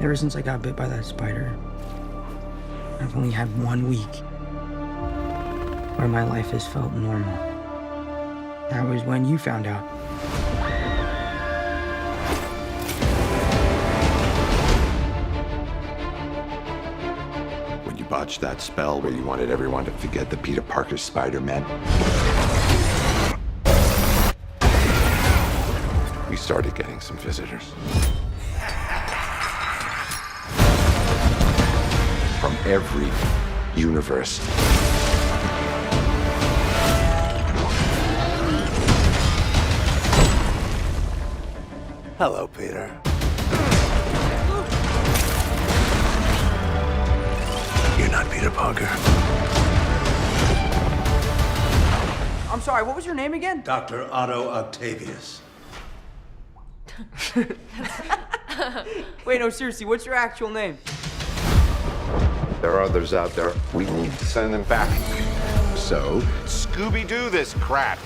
Ever since I got bit by that spider, I've only had 1 week where my life has felt normal. That was when you found out. When you botched that spell where you wanted everyone to forget that Peter Parker's Spider-Man, we started getting some visitors. From every universe. Hello, Peter. You're not Peter Parker. I'm sorry, what was your name again? Dr. Otto Octavius. Wait, no, seriously, what's your actual name? There are others out there. We need to send them back. So, Scooby-Doo this crap.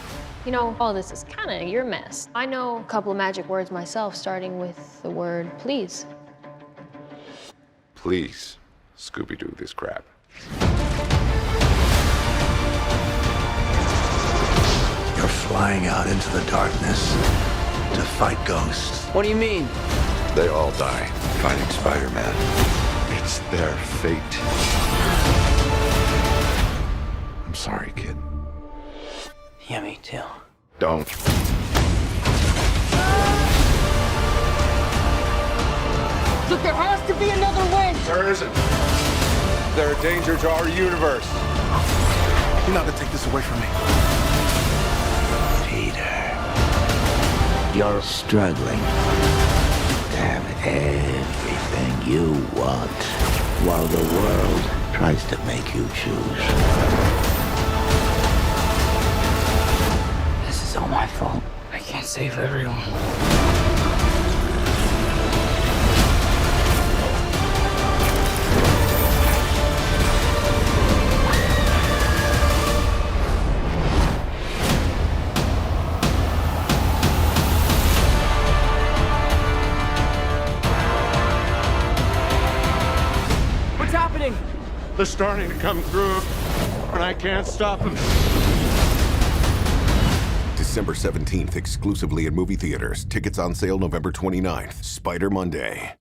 You know, all this is kind of your mess. I know a couple of magic words myself, starting with the word please. Please, Scooby-Doo this crap. You're flying out into the darkness to fight ghosts. What do you mean? They all die fighting Spider-Man. It's their fate. I'm sorry, kid. Yeah, me too. Don't. Look, there has to be another way! There isn't. They're a danger to our universe. You're not gonna take this away from me. Peter, you're struggling to have everything you want while the world tries to make you choose. This is all my fault. I can't save everyone. What's happening? They're starting to come through, and I can't stop them. December 17th, exclusively in movie theaters. Tickets on sale November 29th. Spider Monday.